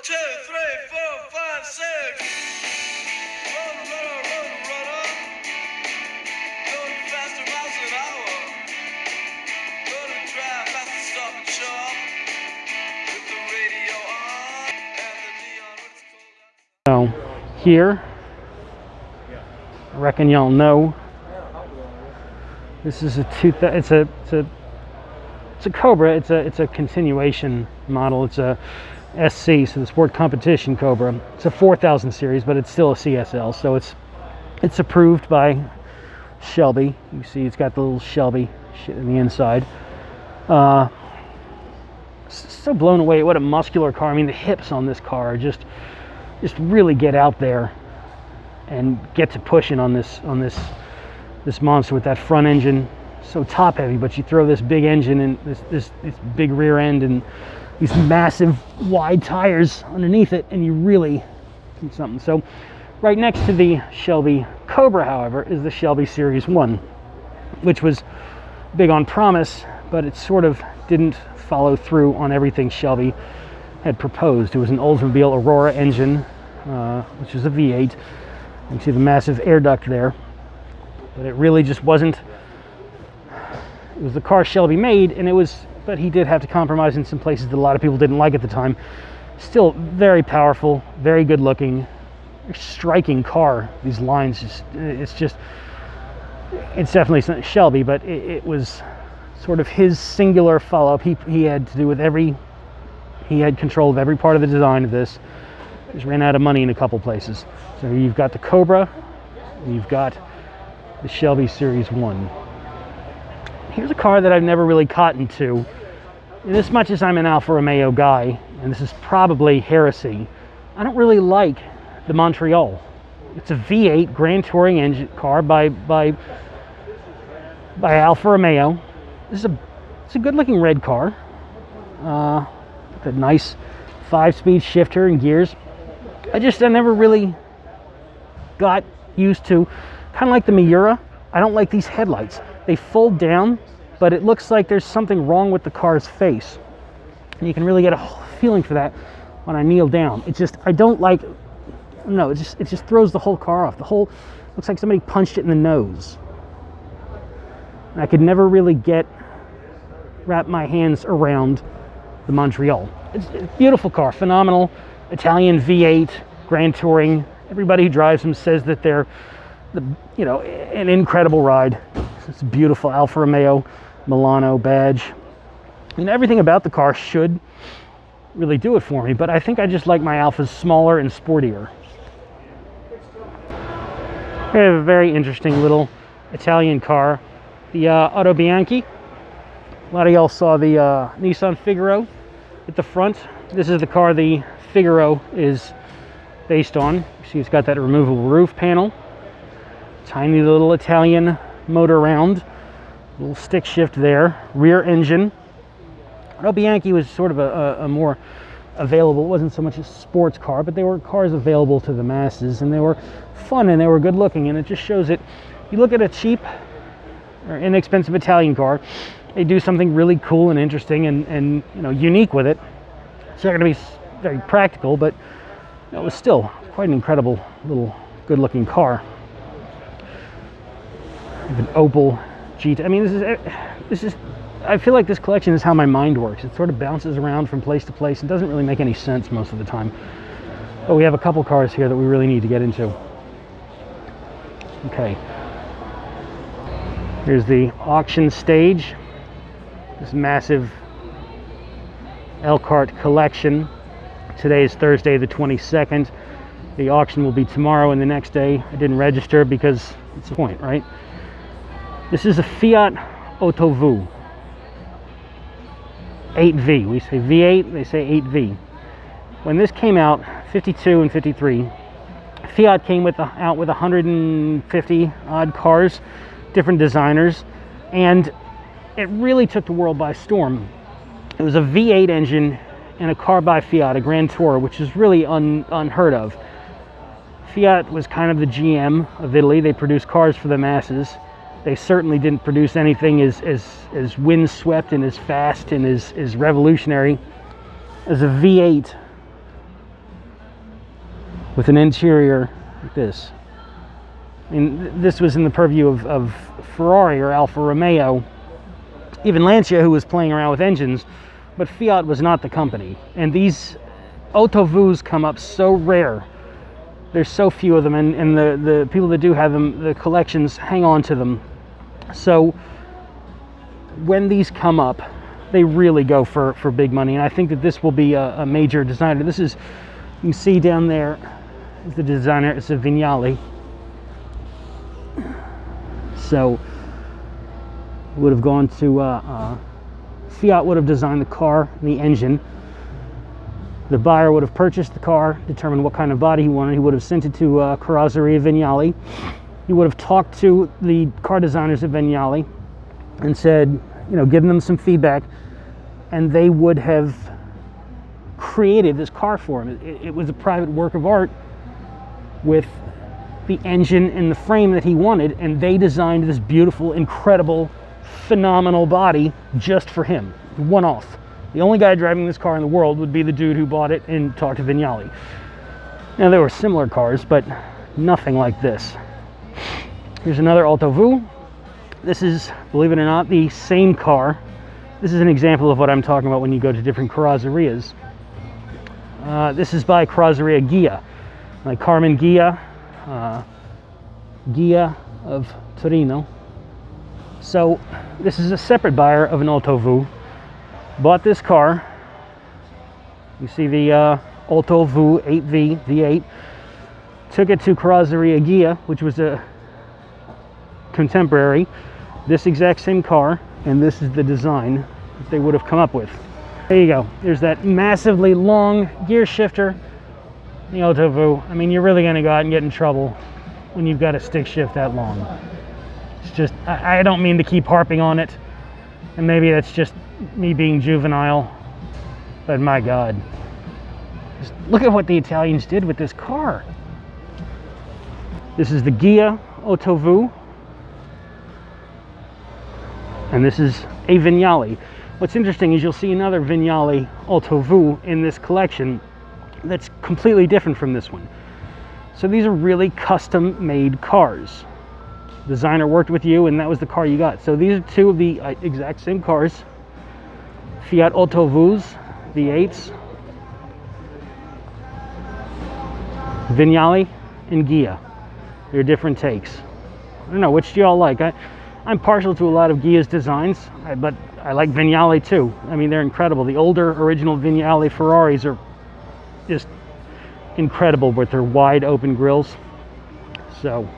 2, 3, 4, 5, 6. Run, run, going faster miles an hour. Gonna drive faster, stop and shop. With the radio on and the neon when it's cold outside. So here, I reckon y'all know, this is it's a Cobra. It's a continuation model. It's a SC, so the Sport Competition Cobra. It's a 4000 series, but it's still a CSL, so it's approved by Shelby. You see it's got the little Shelby shit in the inside. So blown away. What a muscular car. I mean, the hips on this car are just really get out there and get to pushing on this monster with that front engine. So top heavy, but you throw this big engine and this big rear end and these massive wide tires underneath it, and you really do something. So right next to the Shelby Cobra, however, is the Shelby Series 1, which was big on promise, but it sort of didn't follow through on everything Shelby had proposed. It was an Oldsmobile Aurora engine, which is a V8. You can see the massive air duct there, but it really just wasn't. It was the car Shelby made, and but he did have to compromise in some places that a lot of people didn't like at the time. Still very powerful, very good looking, striking car. These lines, it's definitely Shelby, but it was sort of his singular follow-up. He had to do with he had control of every part of the design of this. Just ran out of money in a couple places. So you've got the Cobra, and you've got the Shelby Series 1. Here's a car that I've never really cottoned to. And as much as I'm an Alfa Romeo guy, and this is probably heresy, I don't really like the Montreal. It's a V8 Grand Touring engine car by Alfa Romeo. It's a good-looking red car. With a nice 5-speed shifter and gears. I never really got used to, kind of like the Miura, I don't like these headlights. They fold down, but it looks like there's something wrong with the car's face. And you can really get a feeling for that when I kneel down. It just throws the whole car off. The whole, looks like somebody punched it in the nose. And I could never really wrap my hands around the Montreal. It's a beautiful car, phenomenal, Italian V8, Grand Touring. Everybody who drives them says that they're an incredible ride. It's a beautiful Alfa Romeo Milano badge. I mean, everything about the car should really do it for me, but I think I just like my Alfas smaller and sportier. We have a very interesting little Italian car, the Autobianchi. A lot of y'all saw the Nissan Figaro at the front. This is the car the Figaro is based on. You see it's got that removable roof panel. Tiny little Italian motor round. Little stick shift there. Rear engine. Autobianchi was sort of a more available, it wasn't so much a sports car, but they were cars available to the masses, and they were fun and they were good looking, and it just shows that you look at a cheap or inexpensive Italian car, they do something really cool and interesting and unique with it. It's not going to be very practical, but it was still quite an incredible little good looking car. An Opel GT. I mean, this is I feel like this collection is how my mind works. It sort of bounces around from place to place. It doesn't really make any sense most of the time. But we have a couple cars here that we really need to get into. Okay. Here's the auction stage. This massive Elkhart Collection. Today is Thursday the 22nd. The auction will be tomorrow and the next day. I didn't register because it's the point, right? This is a Fiat Otto Vus. 8V. We say V8, they say 8V. When this came out, 52 and 53, Fiat came out with 150 odd cars, different designers, and it really took the world by storm. It was a V8 engine and a car by Fiat, a Grand Tourer, which is really unheard of. Fiat was kind of the GM of Italy. They produced cars for the masses. They certainly didn't produce anything as windswept and as fast and as revolutionary as a V8 with an interior like this. I mean, this was in the purview of Ferrari or Alfa Romeo, even Lancia, who was playing around with engines, but Fiat was not the company. And these Otto Vus come up so rare. There's so few of them, and the people that do have them, the collections hang on to them. So when these come up, they really go for big money, and I think that this will be a major designer. This is, you can see down there, the designer, it's a Vignale. So would have gone to Fiat would have designed the car and the engine. The buyer would have purchased the car, determined what kind of body he wanted. He would have sent it to Carrozzeria Vignale. He would have talked to the car designers at Vignale and said, you know, given them some feedback, and they would have created this car for him. It was a private work of art with the engine and the frame that he wanted, and they designed this beautiful, incredible, phenomenal body just for him, one-off. The only guy driving this car in the world would be the dude who bought it and talked to Vignale. Now, there were similar cars, but nothing like this. Here's another Otto Vus. This is, believe it or not, the same car. This is an example of what I'm talking about when you go to different carrozzerias. This is by Carrozzeria Ghia, like Carmen Ghia, Ghia of Torino. So this is a separate buyer of an Otto Vus. Bought this car. You see the Otto Vus 8V V8. Took it to Carrozzeria Ghia, which was a contemporary. This exact same car, and this is the design that they would have come up with. There you go. There's that massively long gear shifter, the Otto Vus. I mean, you're really going to go out and get in trouble when you've got a stick shift that long. It's just, I don't mean to keep harping on it, and maybe that's just me being juvenile, but my God, just look at what the Italians did with this car. This is the Ghia Otto Vus, and this is a Vignale. What's interesting is you'll see another Vignale Otto Vus in this collection that's completely different from this one. So these are really custom made cars. Designer worked with you, and that was the car you got. So these are two of the exact same cars. Fiat Otto Vus V8s, Vignale and Ghia. They're different takes. I don't know, which do y'all like? I'm partial to a lot of Ghia's designs, but I like Vignale too. I mean, they're incredible. The older original Vignale Ferraris are just incredible with their wide open grills. So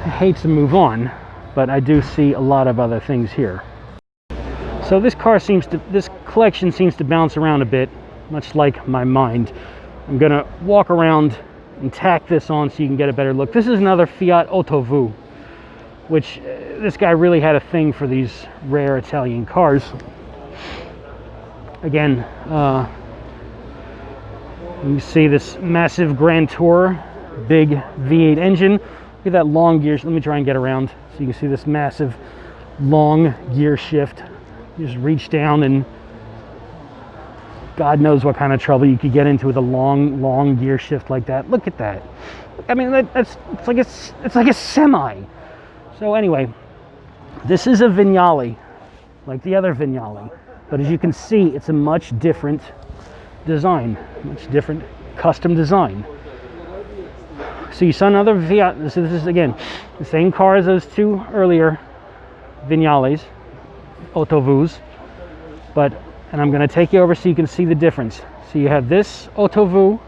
I hate to move on, but I do see a lot of other things here. So this collection seems to bounce around a bit, much like my mind. I'm gonna walk around and tack this on so you can get a better look. This is another Fiat Otto Vus, which this guy really had a thing for these rare Italian cars. Again, you see this massive Grand Tour, big V8 engine. Look at that long gear. Let me try and get around so you can see this massive long gear shift. You just reach down, and God knows what kind of trouble you could get into with a long gear shift like that. Look at that. I mean, it's like a semi. So anyway, this is a Vignale, like the other Vignale, but as you can see, it's a much different design, much different custom design. So you saw another Fiat. This is again the same car as those two earlier Vignales, Otto Vus, and I'm going to take you over so you can see the difference. So you have this Otto Vus,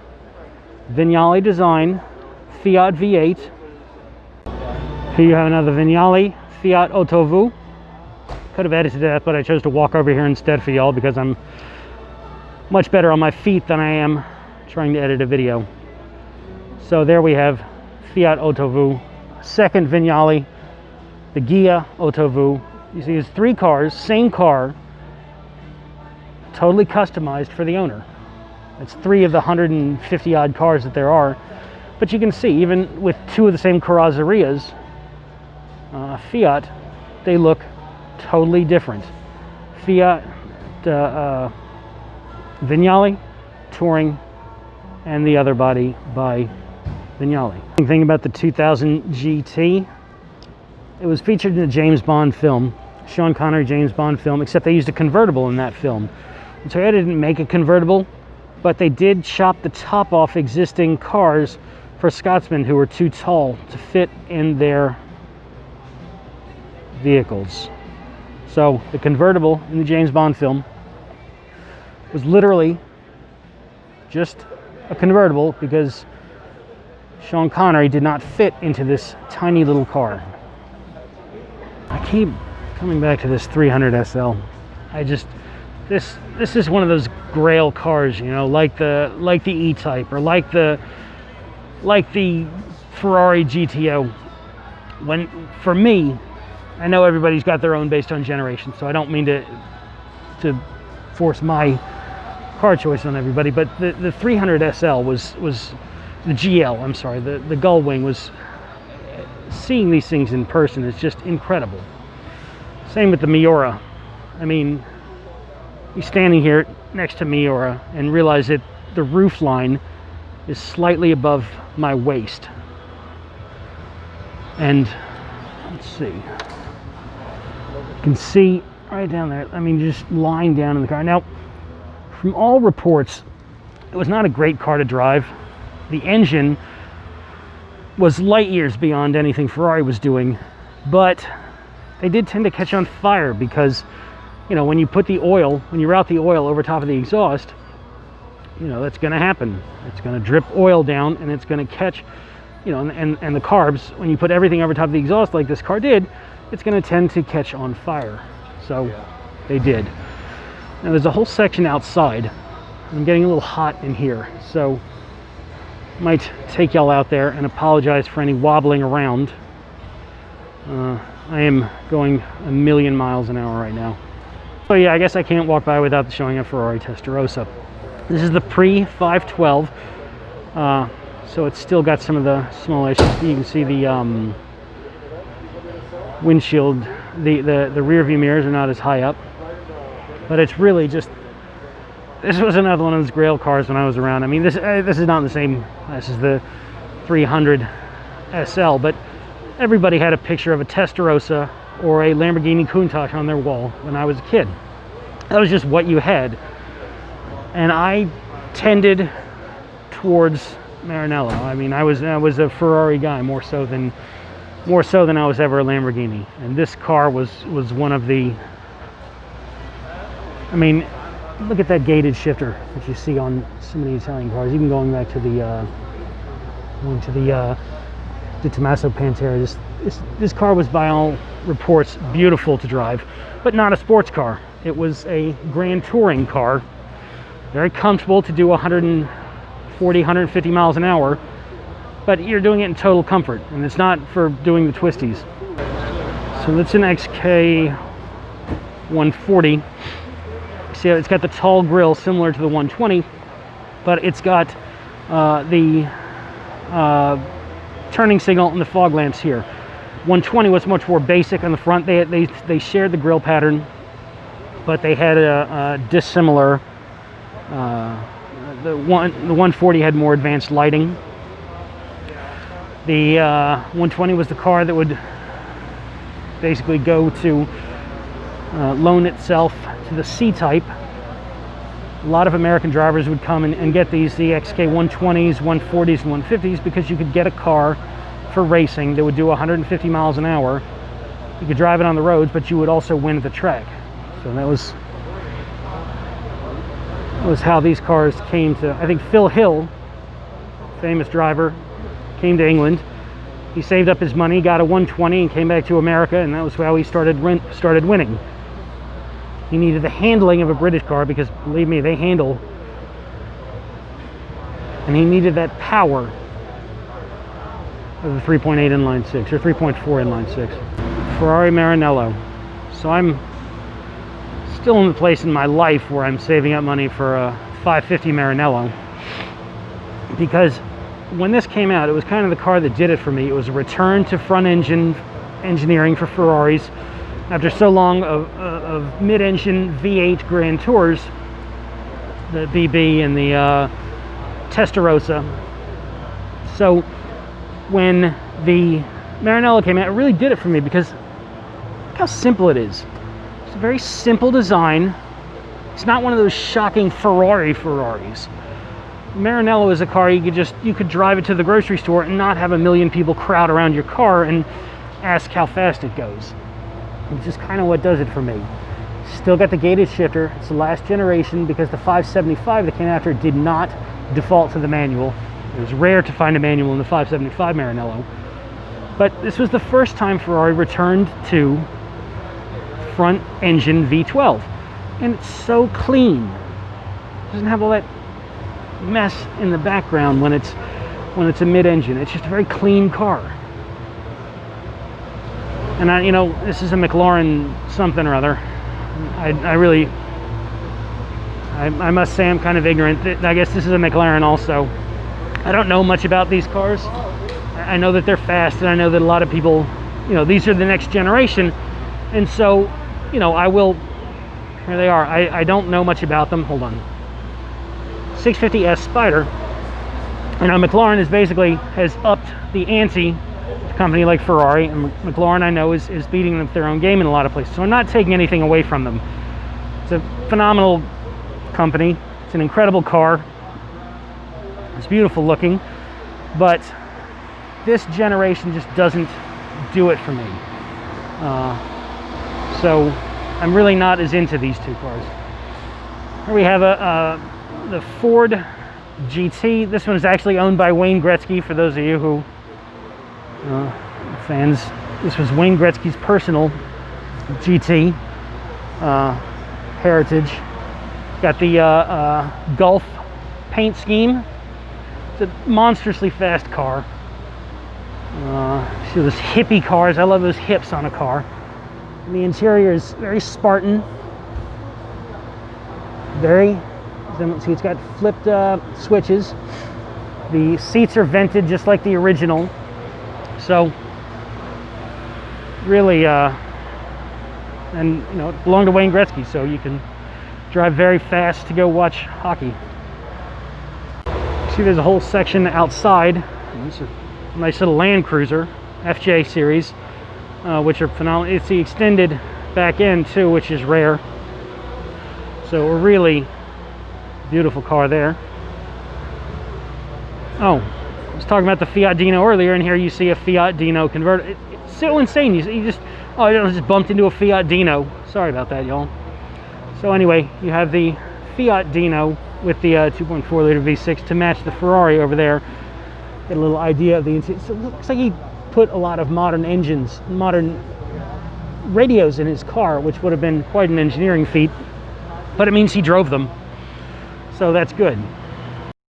Vignale design, Fiat V8. Here you have another Vignale, Fiat Otto Vus. Could have edited that, but I chose to walk over here instead for y'all because I'm much better on my feet than I am trying to edit a video. So there we have Fiat Otto Vus, second Vignale, the Ghia Otto Vus. You see, there's three cars, same car, totally customized for the owner. It's three of the 150 odd cars that there are. But you can see, even with two of the same carrozzerias, Fiat, they look totally different. Fiat Vignale, Touring, and the other body by Vignale. The thing about the 2000 GT, it was featured in a James Bond film, Sean Connery James Bond film, except they used a convertible in that film. And Toyota didn't make a convertible, but they did chop the top off existing cars for Scotsmen who were too tall to fit in their vehicles. So the convertible in the James Bond film was literally just a convertible because Sean Connery did not fit into this tiny little car. I keep coming back to this 300 SL. This is one of those grail cars, you know, like the E-Type or like the Ferrari GTO. For me, I know everybody's got their own based on generation, so I don't mean to force my car choice on everybody, but the 300 SL was the GL, I'm sorry, the Gullwing was, seeing these things in person is just incredible. Same with the Miura. I mean, you're standing here next to Miura and realize that the roof line is slightly above my waist. And let's see, you can see right down there, I mean, just lying down in the car. Now, from all reports, it was not a great car to drive. The engine was light years beyond anything Ferrari was doing, but they did tend to catch on fire because, you know, when you put the oil, when you route the oil over top of the exhaust, you know, that's going to happen. It's going to drip oil down and it's going to catch, you know, and the carbs, when you put everything over top of the exhaust like this car did, it's going to tend to catch on fire. So they did. Now there's a whole section outside. I'm getting a little hot in here, so I might take y'all out there and apologize for any wobbling around. I am going a million miles an hour right now. So yeah, I guess I can't walk by without showing a Ferrari Testarossa. This is the pre-512, so it's still got some of the small issues. You can see the windshield, the rear view mirrors are not as high up, but it's really just, this was another one of those grail cars when I was around. I mean, this is not the same, this is the 300 SL, but everybody had a picture of a Testarossa or a Lamborghini Countach on their wall when I was a kid. That was just what you had. And I tended towards Maranello. I mean, I was a Ferrari guy more so than I was ever a Lamborghini. And this car was one of the, I mean, look at that gated shifter that you see on so many Italian cars. Even going back to the Tommaso Pantera. This car was, by all reports, beautiful to drive, but not a sports car. It was a grand touring car, very comfortable to do 140, 150 miles an hour, but you're doing it in total comfort, and it's not for doing the twisties. So that's an XK 140. See, it's got the tall grille similar to the 120, but it's got the turning signal and the fog lamps here. 120 was much more basic on the front. They shared the grille pattern, but they had a dissimilar. The 140 had more advanced lighting. The 120 was the car that would basically go to loan itself to the C-Type. A lot of American drivers would come and get the XK 120s, 140s, and 150s because you could get a car for racing that would do 150 miles an hour. You could drive it on the roads, but you would also win at the track. So that was how these cars came to. I think Phil Hill, famous driver, came to England. He saved up his money, got a 120, and came back to America, and that was how he started winning. He needed the handling of a British car because, believe me, they handle. And he needed that power of the 3.8 inline six or 3.4 inline six. Ferrari Maranello. So I'm still in the place in my life where I'm saving up money for a 550 Maranello, because when this came out, it was kind of the car that did it for me. It was a return to front engine engineering for Ferraris. After so long of mid-engine V8 Grand Tours, the BB and the Testarossa. So when the Maranello came out, it really did it for me, because look how simple it is. It's a very simple design. It's not one of those shocking Ferraris. Maranello is a car you could drive it to the grocery store and not have a million people crowd around your car and ask how fast it goes. It's just kind of what does it for me. Still got the gated shifter. It's the last generation, because the 575 that came after it did not default to the manual. It was rare to find a manual in the 575 Maranello. But this was the first time Ferrari returned to front engine V12. And it's so clean. It doesn't have all that mess in the background when it's a mid-engine. It's just a very clean car. And this is a McLaren something or other. I must say I'm kind of ignorant. I guess this is a McLaren also. I don't know much about these cars. I know that they're fast, and I know that a lot of people, these are the next generation. And so, I will, here they are. I don't know much about them. Hold on. 650S Spider. McLaren has upped the ante. A company like Ferrari, and McLaren, I know, is beating them their own game in a lot of places. So I'm not taking anything away from them. It's a phenomenal company. It's an incredible car. It's beautiful looking, but this generation just doesn't do it for me. So I'm really not as into these two cars. Here we have the Ford GT. This one is actually owned by Wayne Gretzky, for those of you who fans. This was Wayne Gretzky's personal GT heritage. Got the Gulf paint scheme. It's a monstrously fast car. See those hippie cars. I love those hips on a car. And the interior is very Spartan. See, it's got flipped switches. The seats are vented just like the original. So really, and it belonged to Wayne Gretzky, so you can drive very fast to go watch hockey. See, there's a whole section outside. It's a nice little Land Cruiser, FJ series, which are phenomenal. It's the extended back end too, which is rare. So a really beautiful car there. Oh, I was talking about the Fiat Dino earlier, and here you see a Fiat Dino converter. It's so insane. You just I just bumped into a Fiat Dino. Sorry about that, y'all. So anyway, you have the Fiat Dino with the 2.4 liter V6 to match the Ferrari over there. Get a little idea of the interior. So it looks like he put a lot of modern engines, modern radios in his car, which would have been quite an engineering feat, but it means he drove them, so that's good.